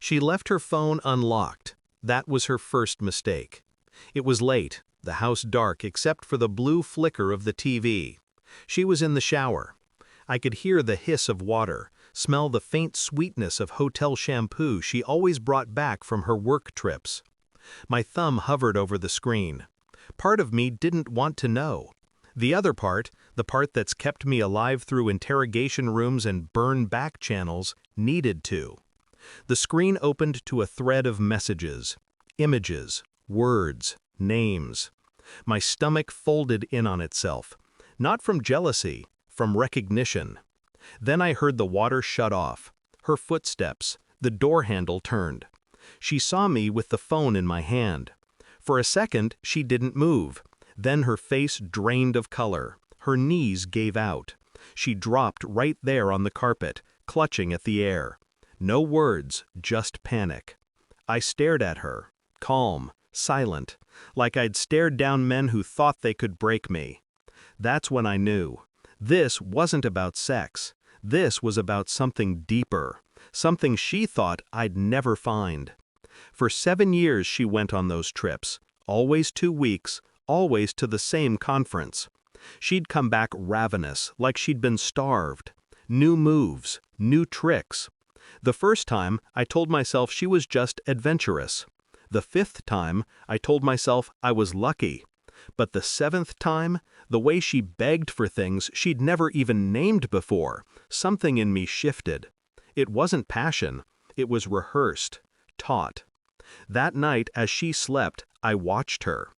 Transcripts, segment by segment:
She left her phone unlocked. That was her first mistake. It was late, the house dark except for the blue flicker of the TV. She was in the shower. I could hear the hiss of water, smell the faint sweetness of hotel shampoo she always brought back from her work trips. My thumb hovered over the screen. Part of me didn't want to know. The other part, the part that's kept me alive through interrogation rooms and burn-back channels, needed to. The screen opened to a thread of messages, images, words, names. My stomach folded in on itself, not from jealousy, from recognition. Then I heard the water shut off, her footsteps, the door handle turned. She saw me with the phone in my hand. For a second, she didn't move. Then her face drained of color. Her knees gave out. She dropped right there on the carpet, clutching at the air. No words, just panic. I stared at her, calm, silent, like I'd stared down men who thought they could break me. That's when I knew. This wasn't about sex. This was about something deeper, something she thought I'd never find. For 7 years she went on those trips, always 2 weeks, always to the same conference. She'd come back ravenous, like she'd been starved. New moves, new tricks. The first time, I told myself she was just adventurous. The 5th time, I told myself I was lucky. But the 7th time, the way she begged for things she'd never even named before, something in me shifted. It wasn't passion. It was rehearsed, taught. That night, as she slept, I watched her.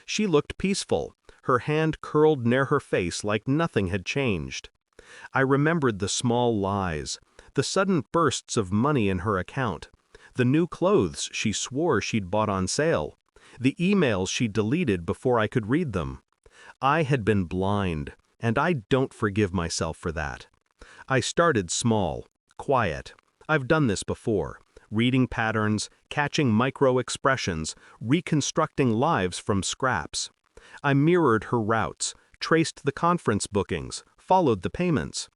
She looked peaceful, her hand curled near her face like nothing had changed. I remembered the small lies, the sudden bursts of money in her account, the new clothes she swore she'd bought on sale, the emails she deleted before I could read them. I had been blind, and I don't forgive myself for that. I started small, quiet. I've done this before. Reading patterns, catching micro-expressions, reconstructing lives from scraps. I mirrored her routes, traced the conference bookings, followed the payments.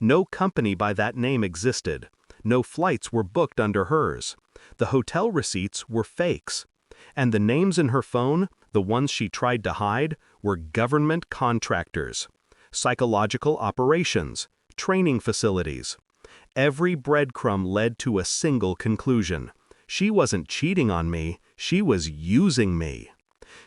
No company by that name existed. No flights were booked under hers. The hotel receipts were fakes. And the names in her phone, the ones she tried to hide, were government contractors, psychological operations, training facilities. Every breadcrumb led to a single conclusion. She wasn't cheating on me, she was using me.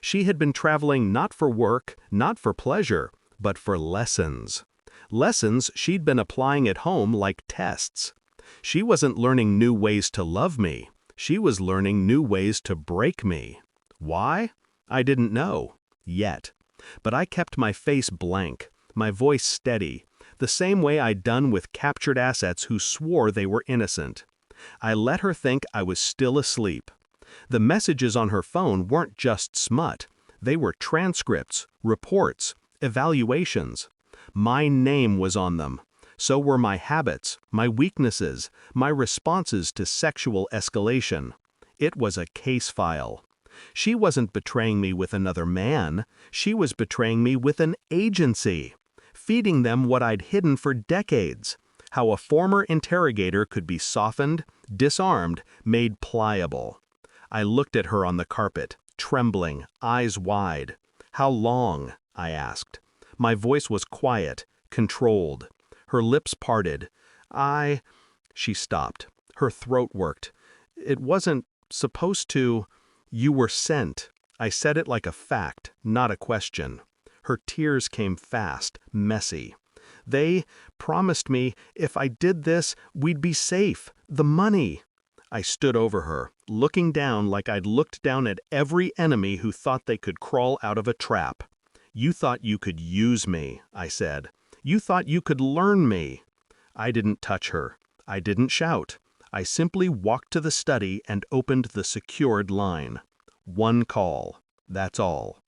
She had been traveling not for work, not for pleasure, but for lessons. Lessons she'd been applying at home like tests. She wasn't learning new ways to love me. She was learning new ways to break me. Why? I didn't know. Yet. But I kept my face blank, my voice steady, the same way I'd done with captured assets who swore they were innocent. I let her think I was still asleep. The messages on her phone weren't just smut. They were transcripts, reports, evaluations. My name was on them. So were my habits, my weaknesses, my responses to sexual escalation. It was a case file. She wasn't betraying me with another man. She was betraying me with an agency, feeding them what I'd hidden for decades. How a former interrogator could be softened, disarmed, made pliable. I looked at her on the carpet, trembling, eyes wide. How long? I asked. My voice was quiet, controlled. Her lips parted. She stopped. Her throat worked. It wasn't supposed to. You were sent. I said it like a fact, not a question. Her tears came fast, messy. They promised me if I did this, we'd be safe. The money. I stood over her, looking down like I'd looked down at every enemy who thought they could crawl out of a trap. You thought you could use me, I said. You thought you could learn me. I didn't touch her. I didn't shout. I simply walked to the study and opened the secured line. One call. That's all.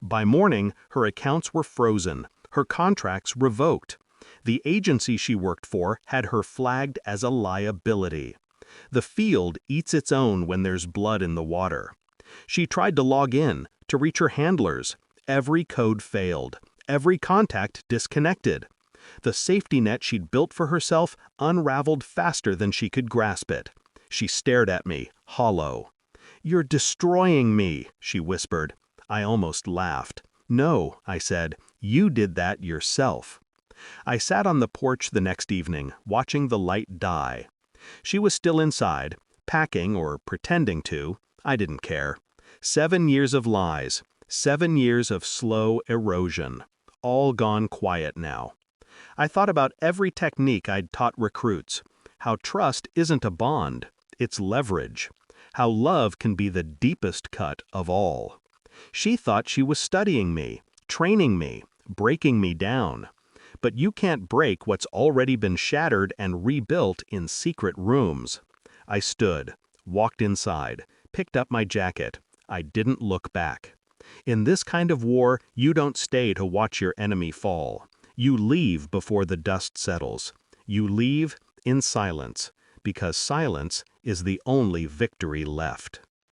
By morning, her accounts were frozen, her contracts revoked. The agency she worked for had her flagged as a liability. The field eats its own when there's blood in the water. She tried to log in, to reach her handlers. Every code failed. Every contact disconnected. The safety net she'd built for herself unraveled faster than she could grasp it. She stared at me, hollow. "You're destroying me," she whispered. I almost laughed. "No," I said, "you did that yourself." I sat on the porch the next evening, watching the light die. She was still inside, packing or pretending to. I didn't care. 7 years of lies, 7 years of slow erosion, all gone quiet now. I thought about every technique I'd taught recruits, how trust isn't a bond, it's leverage, how love can be the deepest cut of all. She thought she was studying me, training me, breaking me down. But you can't break what's already been shattered and rebuilt in secret rooms. I stood, walked inside, picked up my jacket. I didn't look back. In this kind of war, you don't stay to watch your enemy fall. You leave before the dust settles. You leave in silence, because silence is the only victory left.